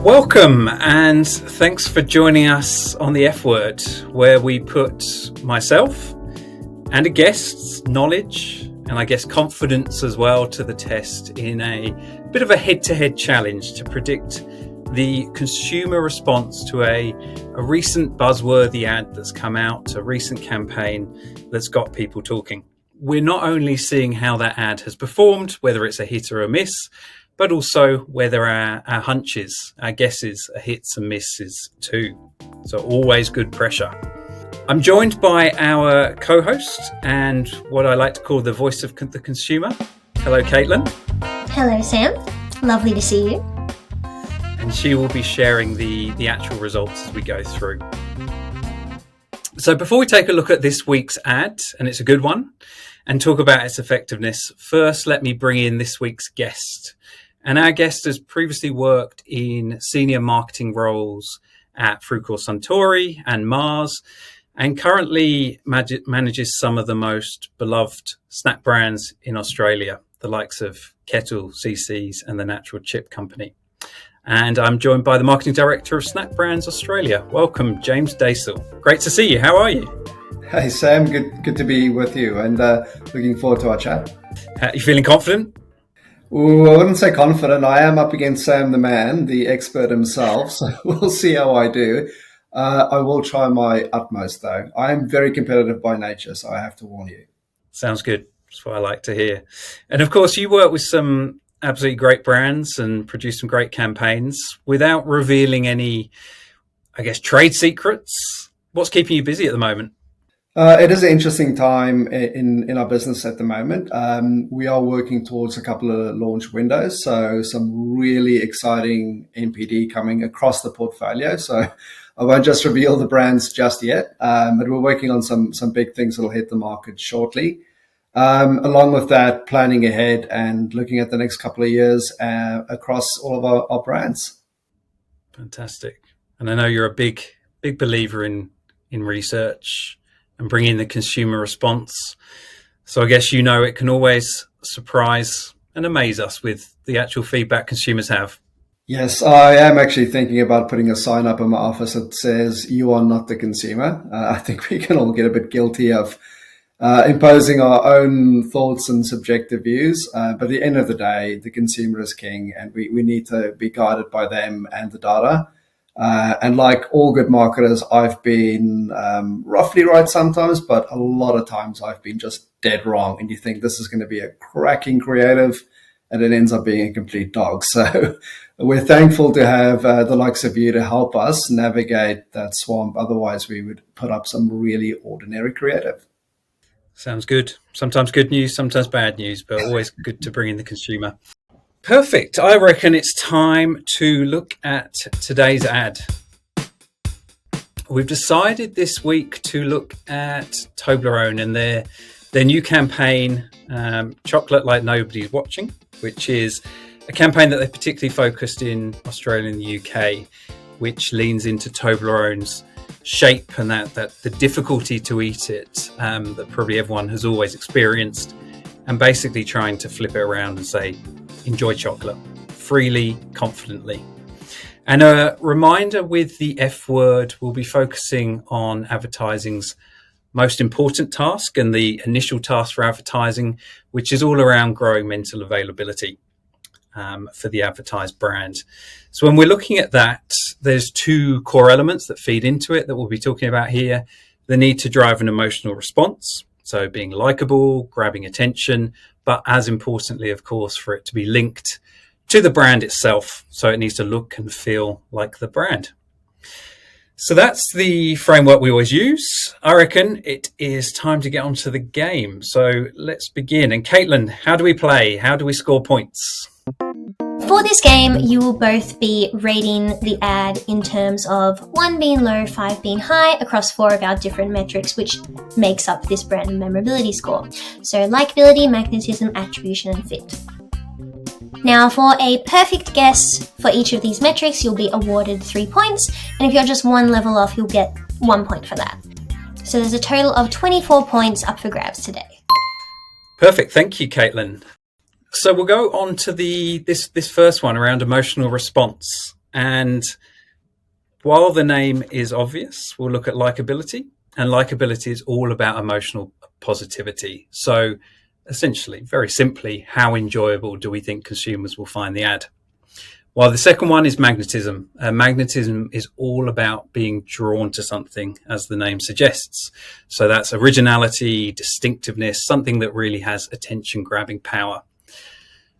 Welcome and thanks for joining us on the F-Word, where we put myself and a guest's knowledge and I guess confidence as well to the test in a bit of a head-to-head challenge to predict the consumer response to a recent buzzworthy ad that's come out, a recent campaign that's got people talking. We're not only seeing how that ad has performed, whether it's a hit or a miss, but also whether our hunches, our guesses are hits and misses too. So always good pressure. I'm joined by our co-host and what I like to call the voice of the consumer. Hello, Caitlin. Hello, Sam. Lovely to see you. And she will be sharing the actual results as we go through. So before we take a look at this week's ad, and it's a good one, and talk about its effectiveness, first let me bring in this week's guest. And our guest has previously worked in senior marketing roles at Frucor Suntory and Mars, and currently manages some of the most beloved snack brands in Australia, the likes of Kettle, CC's, and the Natural Chip Company. And I'm joined by the marketing director of Snackbrands Australia. Welcome, James Deysel. Great to see you. How are you? Hey, Sam. Good to be with you, and looking forward to our chat. You feeling confident? Ooh, I wouldn't say confident. I am up against Sam the man, the expert himself, so we'll see how I do. I will try my utmost, though. I am very competitive by nature, so I have to warn you. Sounds good. That's what I like to hear. And of course, you work with some absolutely great brands and produce some great campaigns without revealing any, I guess, trade secrets. What's keeping you busy at the moment? It is an interesting time in our business at the moment. We are working towards a couple of launch windows, so some really exciting NPD coming across the portfolio. So I won't just reveal the brands just yet, but we're working on some big things that will hit the market shortly. Along with that, planning ahead and looking at the next couple of years across all of our brands. Fantastic. And I know you're a big believer in research and bringing the consumer response. So I guess it can always surprise and amaze us with the actual feedback consumers have. Yes, I am actually thinking about putting a sign up in my office that says, "You are not the consumer." I think we can all get a bit guilty of imposing our own thoughts and subjective views. But at the end of the day, the consumer is king, and we need to be guided by them and the data. And like all good marketers, I've been roughly right sometimes, but a lot of times I've been just dead wrong. And you think this is going to be a cracking creative, and it ends up being a complete dog. So we're thankful to have the likes of you to help us navigate that swamp. Otherwise, we would put up some really ordinary creative. Sounds good. Sometimes good news, sometimes bad news, but always good to bring in the consumer. Perfect. I reckon it's time to look at today's ad. We've decided this week to look at Toblerone and their new campaign, Chocolate Like Nobody's Watching, which is a campaign that they particularly focused in Australia and the UK, which leans into Toblerone's shape and that the difficulty to eat it that probably everyone has always experienced, and basically trying to flip it around and say, enjoy chocolate freely, confidently. And a reminder with the F-Word, we'll be focusing on advertising's most important task and the initial task for advertising, which is all around growing mental availability for the advertised brand. So when we're looking at that, there's two core elements that feed into it that we'll be talking about here. The need to drive an emotional response, so being likable, grabbing attention, but as importantly, of course, for it to be linked to the brand itself. So it needs to look and feel like the brand. So that's the framework we always use. I reckon it is time to get onto the game. So let's begin. And Caitlin, how do we play? How do we score points? For this game, you will both be rating the ad in terms of 1 being low, 5 being high, across 4 of our different metrics, which makes up this brand memorability score. So likability, magnetism, attribution, and fit. Now, for a perfect guess for each of these metrics, you'll be awarded 3 points, and if you're just 1 level off, you'll get 1 point for that. So there's a total of 24 points up for grabs today. Perfect. Thank you, Caitlin. So we'll go on to this first one around emotional response. And while the name is obvious, we'll look at likability. And likability is all about emotional positivity. So essentially, very simply, how enjoyable do we think consumers will find the ad? While the second one is magnetism. Magnetism is all about being drawn to something, as the name suggests. So that's originality, distinctiveness, something that really has attention-grabbing power.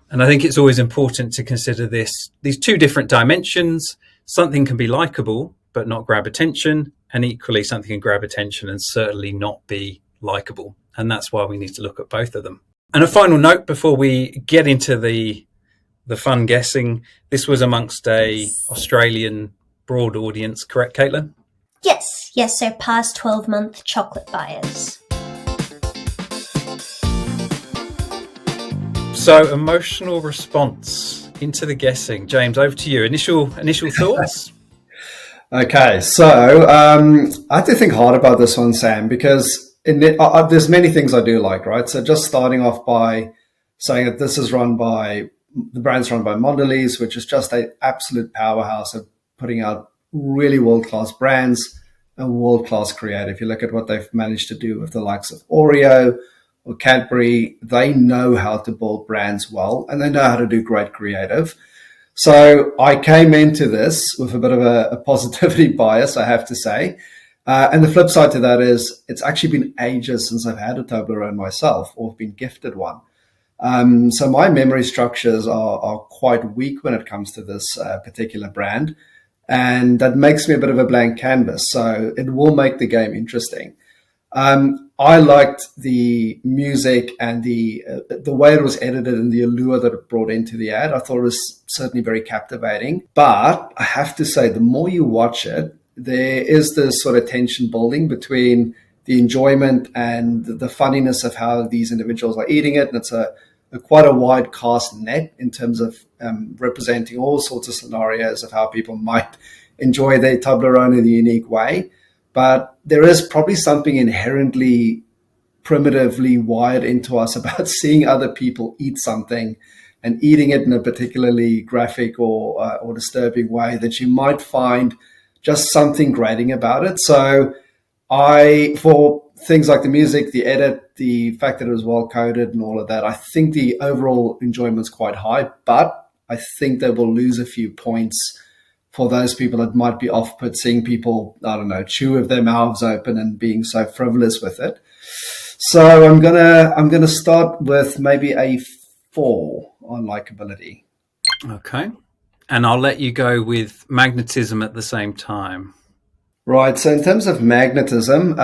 And I think it's always important to consider these two different dimensions. Something can be likable, but not grab attention. And equally, something can grab attention and certainly not be likable. And that's why we need to look at both of them. And a final note before we get into the fun guessing, this was amongst a Australian broad audience, correct, Caitlin? Yes, so past 12-month chocolate buyers. So emotional response into the guessing. James, over to you. Initial thoughts? Okay, so I had to think hard about this one, Sam, because there's many things I do like, right? So just starting off by saying that the brand's run by Mondelez, which is just an absolute powerhouse of putting out really world-class brands and world-class creative. You look at what they've managed to do with the likes of Oreo or Cadbury, they know how to build brands well, and they know how to do great creative. So I came into this with a bit of a positivity bias, I have to say. And the flip side to that is it's actually been ages since I've had a Toblerone myself or been gifted one. So my memory structures are quite weak when it comes to this particular brand. And that makes me a bit of a blank canvas. So it will make the game interesting. I liked the music and the way it was edited and the allure that it brought into the ad. I thought it was certainly very captivating. But I have to say, the more you watch it, there is this sort of tension building between the enjoyment and the funniness of how these individuals are eating it. And it's quite a wide cast net in terms of representing all sorts of scenarios of how people might enjoy their Toblerone in a unique way. But there is probably something inherently primitively wired into us about seeing other people eat something and eating it in a particularly graphic or disturbing way that you might find just something grating about it. So for things like the music, the edit, the fact that it was well coded and all of that, I think the overall enjoyment's quite high, but I think they will lose a few points for those people that might be off-put, seeing people, I don't know, chew with their mouths open and being so frivolous with it. So I'm gonna start with maybe a 4 on likability. Okay. And I'll let you go with magnetism at the same time. Right. So in terms of magnetism,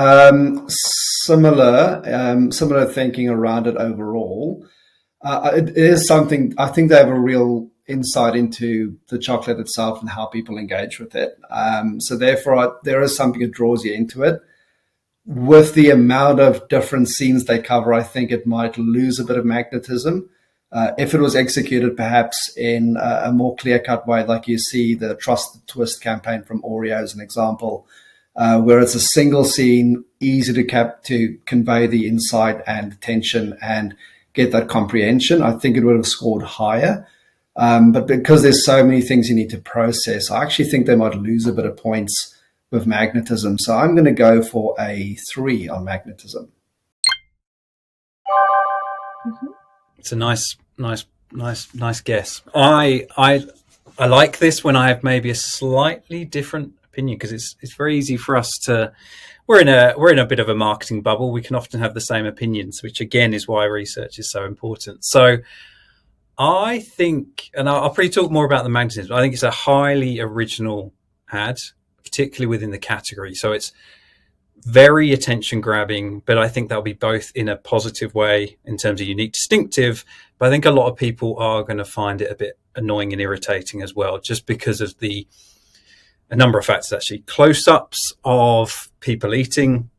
similar thinking around it overall. It is something, I think they have a real insight into the chocolate itself and how people engage with it. So therefore, there is something that draws you into it. With the amount of different scenes they cover, I think it might lose a bit of magnetism. If it was executed perhaps in a more clear-cut way, like you see the Trust the Twist campaign from Oreo as an example, where it's a single scene, easy to convey the insight and tension and get that comprehension, I think it would have scored higher. But because there's so many things you need to process, I actually think they might lose a bit of points with magnetism. So I'm going to go for a 3 on magnetism. Mm-hmm. It's a nice guess. I like this when I have maybe a slightly different opinion, because it's very easy for us to. We're in a bit of a marketing bubble. We can often have the same opinions, which again is why research is so important. So I think, and I'll probably talk more about the magnetism, but I think it's a highly original ad, particularly within the category. So it's very attention grabbing, but I think that'll be both in a positive way in terms of unique, distinctive. But I think a lot of people are going to find it a bit annoying and irritating as well, just because of a number of factors. Actually, close-ups of people eating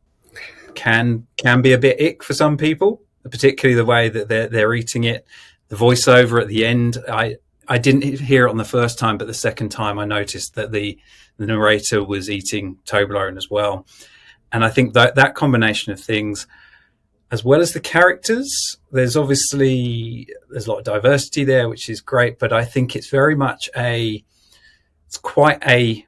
can be a bit ick for some people, particularly the way that they're eating it. The voiceover at the end, I didn't hear it on the first time, but the second time I noticed that the narrator was eating Toblerone as well. And I think that combination of things, as well as the characters, there's a lot of diversity there, which is great. But I think it's very much it's quite a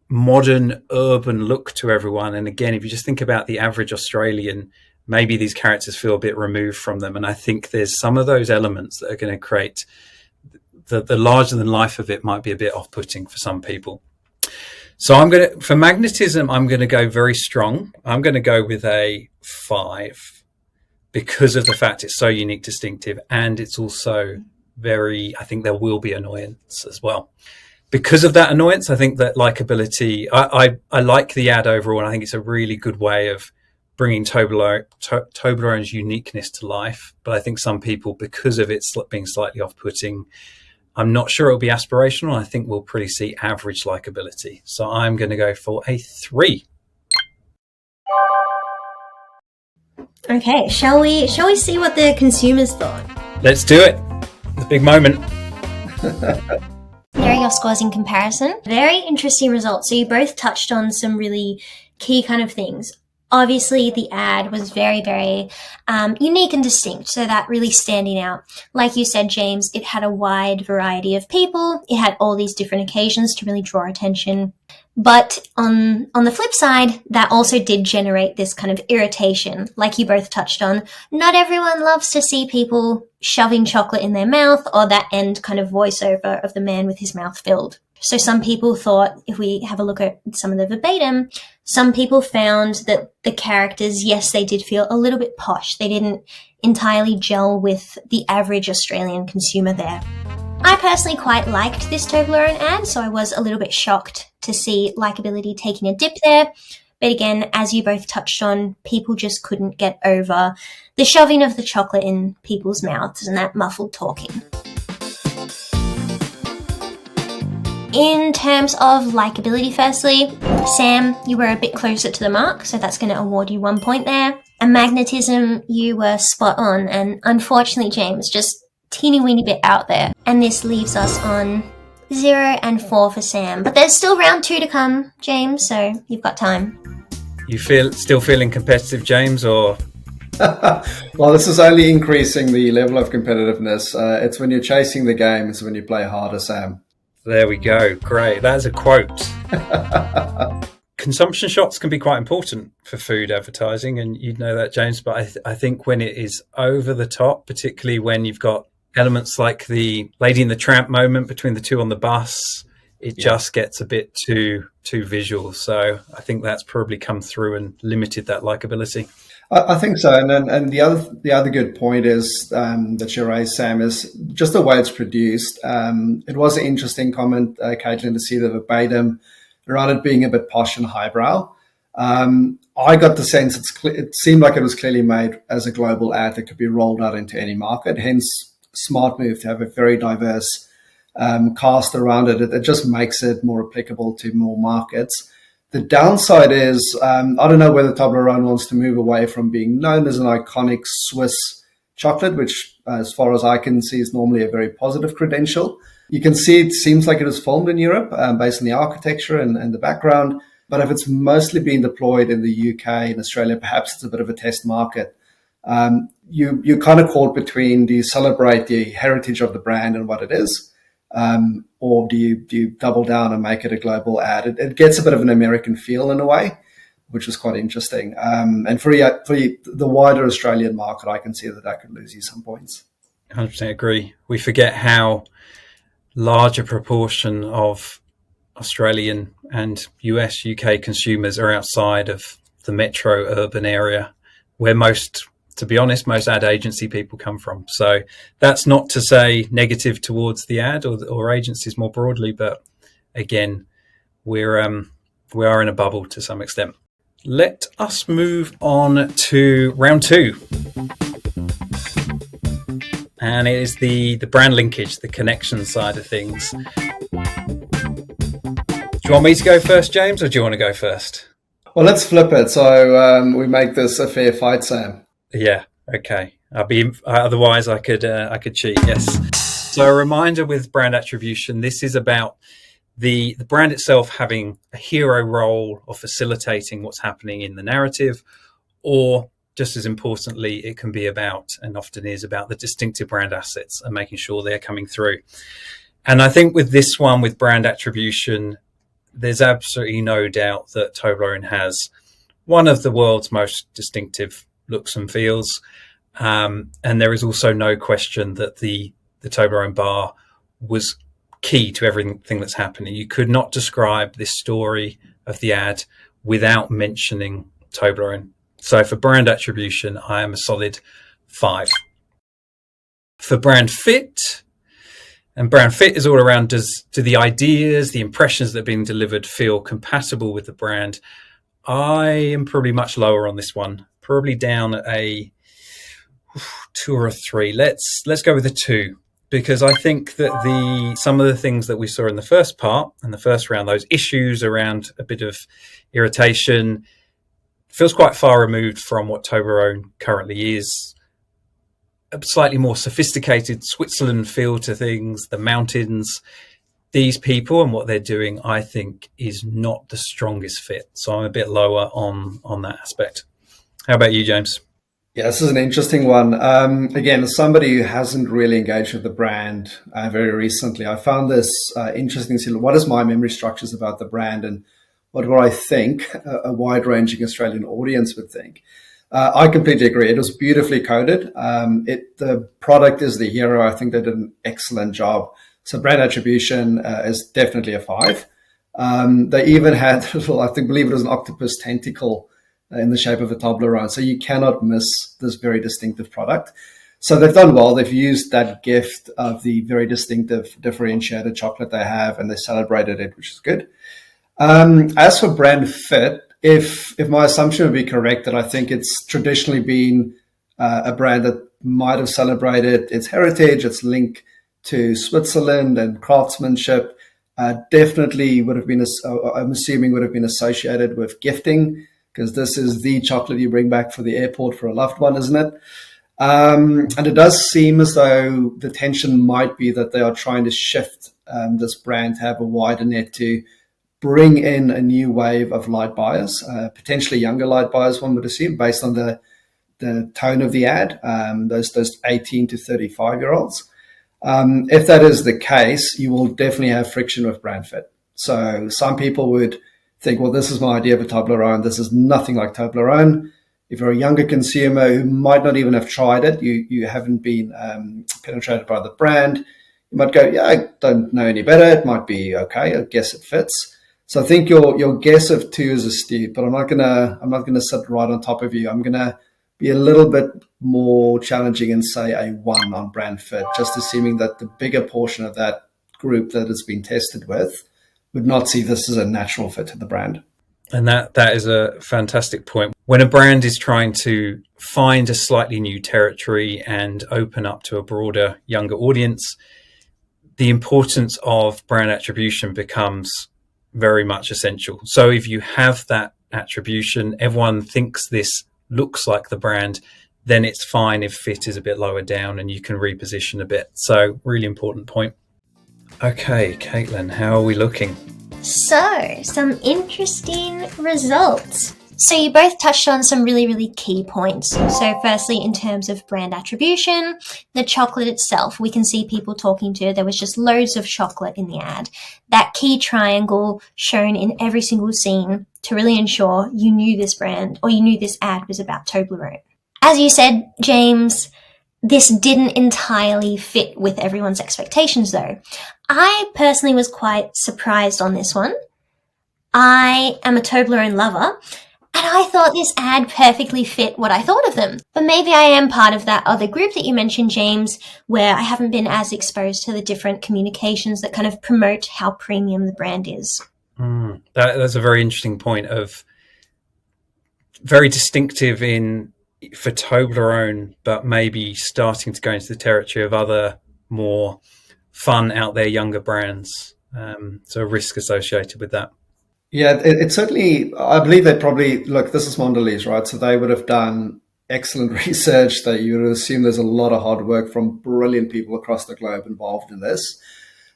modern urban look to everyone. And again, if you just think about the average Australian, maybe these characters feel a bit removed from them. And I think there's some of those elements that are going to create the larger than life of it might be a bit off-putting for some people. So for magnetism, I'm going to go very strong. I'm going to go with a 5 because of the fact it's so unique, distinctive, and it's also I think there will be annoyance as well. Because of that annoyance, I think that likability, I like the ad overall, and I think it's a really good way of bringing Toblerone's uniqueness to life. But I think some people, because of it being slightly off-putting, I'm not sure it'll be aspirational. I think we'll probably see average likability. So I'm going to go for a 3. Okay, shall we see what the consumers thought? Let's do it. The big moment. There are your scores in comparison. Very interesting results. So you both touched on some really key kind of things. Obviously, the ad was very, very unique and distinct, so that really standing out. Like you said, James, it had a wide variety of people. It had all these different occasions to really draw attention. But on the flip side, that also did generate this kind of irritation, like you both touched on. Not everyone loves to see people shoving chocolate in their mouth, or that end kind of voiceover of the man with his mouth filled. So some people thought, if we have a look at some of the verbatim, some people found that the characters, yes, they did feel a little bit posh. They didn't entirely gel with the average Australian consumer there. I personally quite liked this Toblerone ad, so I was a little bit shocked to see likability taking a dip there. But again, as you both touched on, people just couldn't get over the shoving of the chocolate in people's mouths and that muffled talking. In terms of likability, firstly, Sam, you were a bit closer to the mark, so that's going to award you 1 point there. And magnetism, you were spot on, and unfortunately, James, just teeny weeny bit out there. And this leaves us on 0 and 4 for Sam. But there's still round 2 to come, James, so you've got time. You still feeling competitive, James, or? Well, this is only increasing the level of competitiveness. It's when you're chasing the game, it's when you play harder, Sam. There we go. Great. That's a quote. Consumption shots can be quite important for food advertising, and you'd know that, James, but I think when it is over the top, particularly when you've got elements like the Lady and the Tramp moment between the two on the bus, it just gets a bit too visual. So I think that's probably come through and limited that likability. I think so, and the other good point is that you raised, Sam, is just the way it's produced. It was an interesting comment, Caitlin, to see the verbatim around it being a bit posh and highbrow. I got the sense it seemed like it was clearly made as a global ad that could be rolled out into any market. Hence, smart move to have a very diverse cast around it. It just makes it more applicable to more markets. The downside is, I don't know whether Toblerone wants to move away from being known as an iconic Swiss chocolate, which, as far as I can see, is normally a very positive credential. You can see it seems like it was filmed in Europe based on the architecture and the background. But if it's mostly being deployed in the UK and Australia, perhaps it's a bit of a test market. You're kind of caught between, do you celebrate the heritage of the brand and what it is? Or do you double down and make it a global ad? It gets a bit of an American feel in a way, which is quite interesting. And for the wider Australian market, I can see that could lose you some points. 100% agree. We forget how large a proportion of Australian and US, UK consumers are outside of the metro urban area, where to be honest, most ad agency people come from. So that's not to say negative towards the ad or agencies more broadly, but again, we are in a bubble to some extent. Let us move on to round 2. And it is the brand linkage, the connection side of things. Do you want me to go first, James, or do you want to go first? Well, let's flip it. So we make this a fair fight, Sam. Yeah. Okay. Otherwise I could cheat. Yes. So a reminder with brand attribution, this is about the brand itself having a hero role of facilitating what's happening in the narrative, or just as importantly, it can be about, and often is about, the distinctive brand assets and making sure they're coming through. And I think with this one, with brand attribution, there's absolutely no doubt that Toblerone has one of the world's most distinctive looks and feels. And there is also no question that the Toblerone bar was key to everything that's happening. You could not describe this story of the ad without mentioning Toblerone. So for brand attribution, I am a solid 5. For brand fit, and brand fit is all around, do the ideas, the impressions that are being delivered feel compatible with the brand? I am probably much lower on this one, probably down at a 2 or a 3. Let's go with a 2, because I think that some of the things that we saw in the first part and the first round, those issues around a bit of irritation, feels quite far removed from what Toblerone currently is. A slightly more sophisticated Switzerland feel to things, the mountains. These people and what they're doing, I think, is not the strongest fit. So I'm a bit lower on that aspect. How about you, James? Yeah, this is an interesting one. Again, as somebody who hasn't really engaged with the brand very recently, I found this interesting. What is my memory structures about the brand, and what do I think a wide-ranging Australian audience would think? I completely agree. It was beautifully coded. The product is the hero. I think they did an excellent job. So brand attribution is definitely a 5. They even had believe it was an octopus tentacle in the shape of a Toblerone. So you cannot miss this very distinctive product. So they've done well. They've used that gift of the very distinctive, differentiated chocolate they have, and they celebrated it, which is good. As for brand fit, if my assumption would be correct, that I think it's traditionally been a brand that might have celebrated its heritage, its link to Switzerland and craftsmanship, definitely would have been, I'm assuming, would have been associated with gifting, because this is the chocolate you bring back for the airport for a loved one, isn't it? And it does seem as though the tension might be that they are trying to shift this brand to have a wider net to bring in a new wave of light buyers, potentially younger light buyers, one would assume, based on the tone of the ad, those 18 to 35-year-olds. If that is the case, you will definitely have friction with brand fit. So some people would think, well, this is my idea of a Toblerone. This is nothing like Toblerone. If you're a younger consumer who might not even have tried it, you haven't been penetrated by the brand, you might go, yeah, I don't know any better. It might be okay. I guess it fits. So I think your guess of 2 is astute, but I'm not gonna sit right on top of you. I'm gonna be a little bit more challenging and say a 1 on brand fit, just assuming that the bigger portion of that group that it's been tested with would not see this as a natural fit to the brand. And that is a fantastic point. When a brand is trying to find a slightly new territory and open up to a broader, younger audience, the importance of brand attribution becomes very much essential. So if you have that attribution, everyone thinks this looks like the brand, then it's fine if fit is a bit lower down and you can reposition a bit. So really important point. Okay, Caitlin, how are we looking? So, some interesting results. So you both touched on some really, really key points. So firstly, in terms of brand attribution, the chocolate itself, we can see people talking to, there was just loads of chocolate in the ad. That key triangle shown in every single scene to really ensure you knew this brand or you knew this ad was about Toblerone. As you said, James, this didn't entirely fit with everyone's expectations though. I personally was quite surprised on this one. I am a Toblerone lover, and I thought this ad perfectly fit what I thought of them. But maybe I am part of that other group that you mentioned, James, where I haven't been as exposed to the different communications that kind of promote how premium the brand is. That's a very interesting point, of very distinctive for Toblerone, but maybe starting to go into the territory of other more fun out there younger brands. So a risk associated with that. Yeah, it certainly, I believe they probably, look, this is Mondelez, right? So they would have done excellent research, that you would assume there's a lot of hard work from brilliant people across the globe involved in this.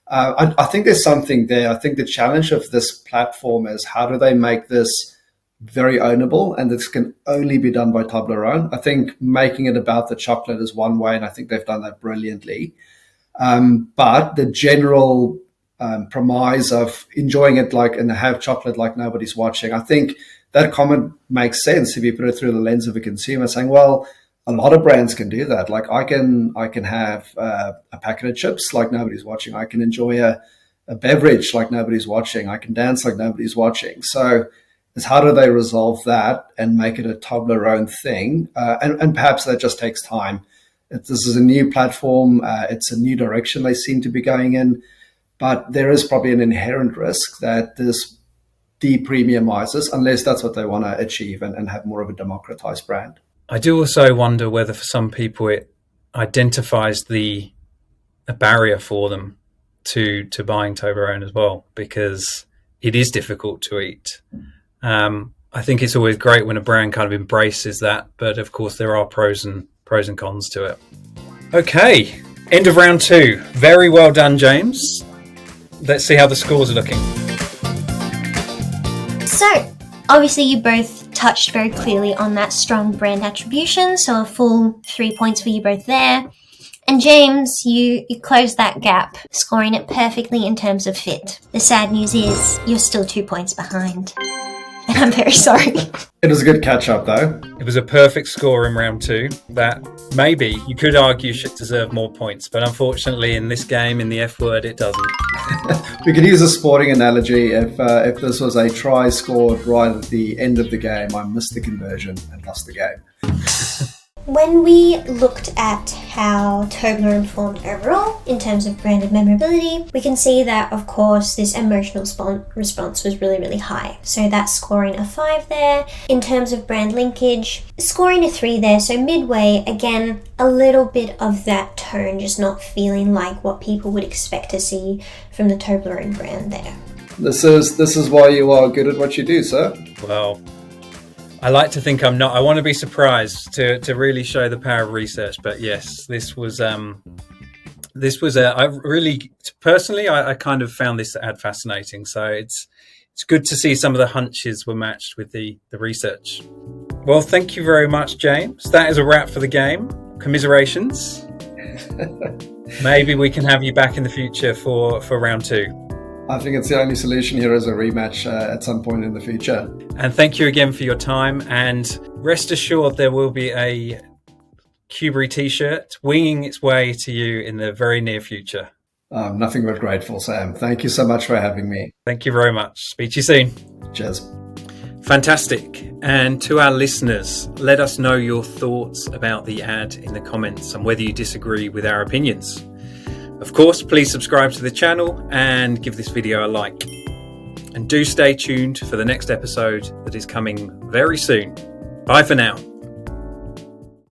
I think there's something there. I think the challenge of this platform is, how do they make this very ownable? And this can only be done by Toblerone. I think making it about the chocolate is one way, and I think they've done that brilliantly. But the general premise of enjoying it and have chocolate like nobody's watching, I think that comment makes sense if you put it through the lens of a consumer, saying, well, a lot of brands can do that. Like I can have a packet of chips like nobody's watching. I can enjoy a beverage like nobody's watching. I can dance like nobody's watching. So it's how do they resolve that and make it a Toblerone thing? And perhaps that just takes time. This is a new platform. It's a new direction they seem to be going in. But there is probably an inherent risk that this de-premiumizes, unless that's what they want to achieve and have more of a democratized brand. I do also wonder whether for some people it identifies a barrier for them to buying Toblerone as well, because it is difficult to eat. I think it's always great when a brand kind of embraces that, but of course there are pros and cons to it. Okay, end of round 2. Very well done, James. Let's see how the scores are looking. So, obviously you both touched very clearly on that strong brand attribution, so a full 3 points for you both there. And James, you closed that gap, scoring it perfectly in terms of fit. The sad news is you're still 2 points behind. And I'm very sorry. It was a good catch up though. It was a perfect score in round 2 that maybe you could argue should deserve more points, but unfortunately in this game, in the F-Word, it doesn't. We could use a sporting analogy. If this was a try scored right at the end of the game, I missed the conversion and lost the game. When we looked at how Toblerone performed overall in terms of branded memorability, we can see that, of course, this emotional response was really, really high. So that's scoring a 5 there. In terms of brand linkage, scoring a 3 there. So midway, again, a little bit of that tone, just not feeling like what people would expect to see from the Toblerone brand there. This is why you are good at what you do, sir. Well, I like to think I'm not. I want to be surprised to really show the power of research. But yes, this was I really personally I kind of found this ad fascinating. So it's good to see some of the hunches were matched with the research. Well, thank you very much, James. That is a wrap for the game. Commiserations. Maybe we can have you back in the future for round 2. I think it's the only solution here is a rematch at some point in the future. And thank you again for your time. And rest assured there will be a Cubery t-shirt winging its way to you in the very near future. Nothing but grateful, Sam. Thank you so much for having me. Thank you very much. Speak to you soon. Cheers. Fantastic. And to our listeners, let us know your thoughts about the ad in the comments and whether you disagree with our opinions. Of course, please subscribe to the channel and give this video a like. And do stay tuned for the next episode that is coming very soon. Bye for now.